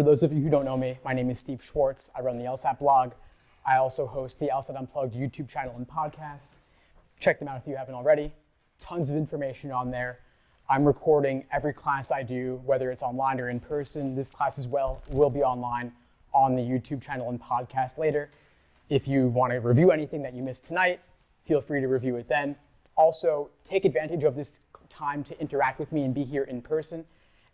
those of you who don't know me, my name is Steve Schwartz. I run the LSAT blog. I also host the LSAT Unplugged YouTube channel and podcast. Check them out if you haven't already. Tons of information on there. I'm recording every class I do, whether it's online or in person. This class as well will be online on the YouTube channel and podcast later. If you want to review anything that you missed tonight, feel free to review it then. Also, take advantage of this time to interact with me and be here in person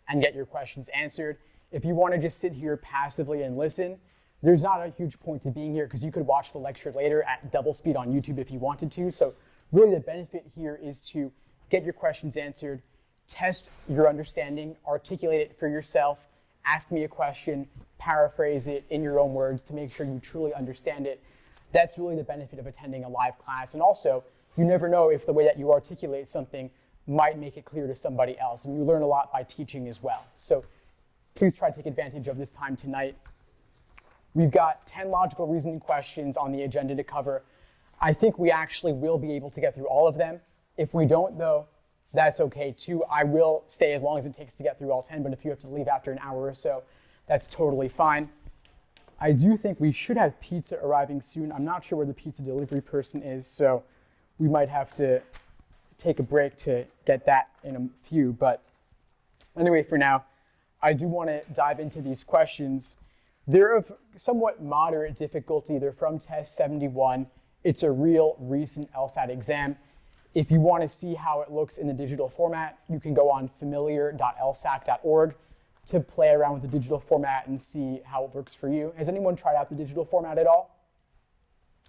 and get your questions answered. If you want to just sit here passively and listen, there's not a huge point to being here because you could watch the lecture later at double speed on YouTube if you wanted to. So really the benefit here is to get your questions answered, test your understanding, articulate it for yourself, ask me a question, paraphrase it in your own words to make sure you truly understand it. That's really the benefit of attending a live class. And also, you never know if the way that you articulate something might make it clear to somebody else. And you learn a lot by teaching as well. So please try to take advantage of this time tonight. We've got 10 logical reasoning questions on the agenda to cover. I think we actually will be able to get through all of them. If we don't, though, that's okay too. I will stay as long as it takes to get through all 10, but if you have to leave after an hour or so, that's totally fine. I do think we should have pizza arriving soon. I'm not sure where the pizza delivery person is, so we might have to take a break to get that in a few. But anyway, for now, I do want to dive into these questions. They're of somewhat moderate difficulty. They're from test 71. It's a real recent LSAT exam. If you want to see how it looks in the digital format, you can go on familiar.lsac.org to play around with the digital format and see how it works for you. Has anyone tried out the digital format at all?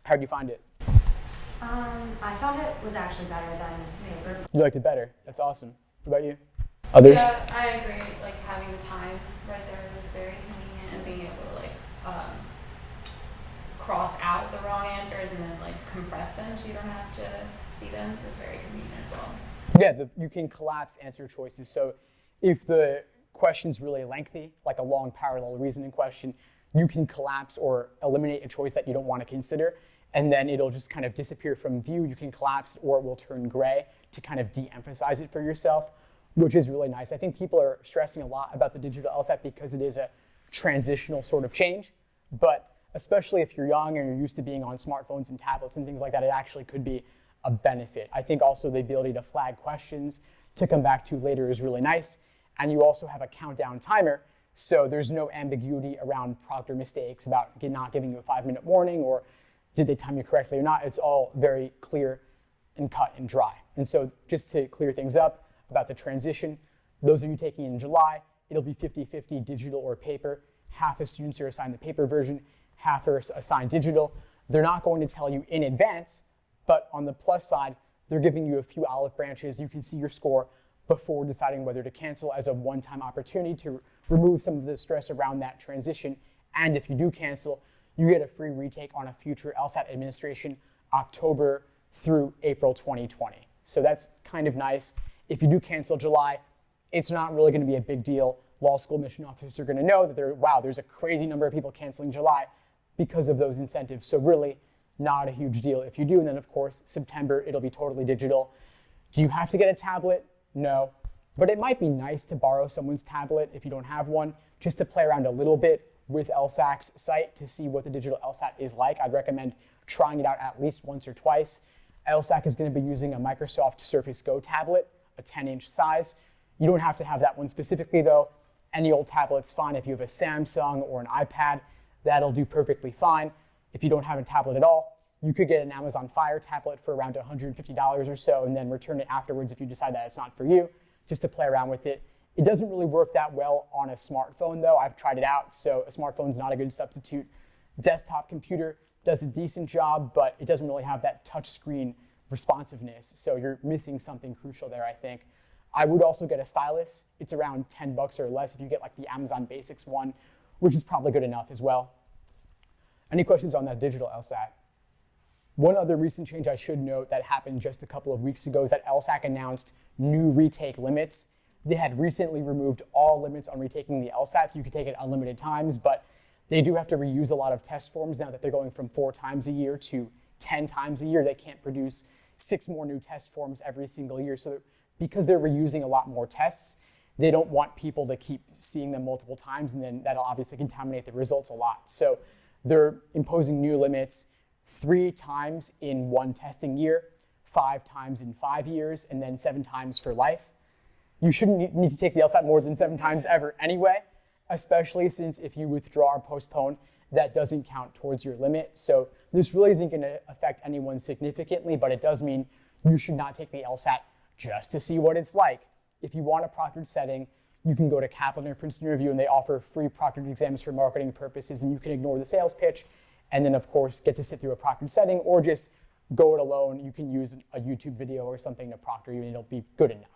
How did you find it? I found it was actually better than paper. You liked it better? That's awesome. What about you? Others? Yeah, I agree. Like having the time right there was very convenient, and being able to cross out the wrong answers and then compress them so you don't have to see them was very convenient as well. Yeah, you can collapse answer choices. So if the question's really lengthy, like a long parallel reasoning question, you can collapse or eliminate a choice that you don't want to consider, and then it'll just kind of disappear from view. You can collapse or it will turn gray to kind of de-emphasize it for yourself, which is really nice. I think people are stressing a lot about the digital LSAT because it is a transitional sort of change, but especially if you're young and you're used to being on smartphones and tablets and things like that, it actually could be a benefit. I think also the ability to flag questions to come back to later is really nice, and you also have a countdown timer, so there's no ambiguity around proctor mistakes about not giving you a 5-minute warning or did they time you correctly or not. It's all very clear and cut and dry. And so just to clear things up about the transition, those of you taking in July, it'll be 50-50 digital or paper. Half the students are assigned the paper version, half are assigned digital. They're not going to tell you in advance, but on the plus side, they're giving you a few olive branches. You can see your score before deciding whether to cancel as a one-time opportunity to remove some of the stress around that transition. And if you do cancel, you get a free retake on a future LSAT administration October through April 2020. So that's kind of nice. If you do cancel July, it's not really going to be a big deal. Law school admission officers are going to know that there's a crazy number of people canceling July because of those incentives. So really not a huge deal if you do. And then of course, September, it'll be totally digital. Do you have to get a tablet? No, but it might be nice to borrow someone's tablet if you don't have one, just to play around a little bit with LSAC's site to see what the digital LSAT is like. I'd recommend trying it out at least once or twice. LSAC is going to be using a Microsoft Surface Go tablet, a 10-inch size. You don't have to have that one specifically though. Any old tablet's fine. If you have a Samsung or an iPad, that'll do perfectly fine. If you don't have a tablet at all, you could get an Amazon Fire tablet for around $150 or so and then return it afterwards if you decide that it's not for you, just to play around with it. It doesn't really work that well on a smartphone though. I've tried it out, so a smartphone's not a good substitute. Desktop computer does a decent job, but it doesn't really have that touchscreen responsiveness, so you're missing something crucial there, I think. I would also get a stylus. It's around $10 or less if you get like the Amazon Basics one, which is probably good enough as well. Any questions on that digital LSAT? One other recent change I should note that happened just a couple of weeks ago is that LSAC announced new retake limits. They had recently removed all limits on retaking the LSAT, so you could take it unlimited times, but they do have to reuse a lot of test forms now that they're going from 4 times a year to 10 times a year. They can't produce 6 more new test forms every single year. So because they're reusing a lot more tests, they don't want people to keep seeing them multiple times, and then that'll obviously contaminate the results a lot. So they're imposing new limits 3 times in 1 testing year, 5 times in 5 years, and then 7 times for life. You shouldn't need to take the LSAT more than 7 times ever anyway, especially since if you withdraw or postpone, that doesn't count towards your limit. So this really isn't going to affect anyone significantly, but it does mean you should not take the LSAT just to see what it's like. If you want a proctored setting, you can go to Kaplan or Princeton Review, and they offer free proctored exams for marketing purposes, and you can ignore the sales pitch, and then of course get to sit through a proctored setting, or just go it alone. You can use a YouTube video or something to proctor you, and it'll be good enough.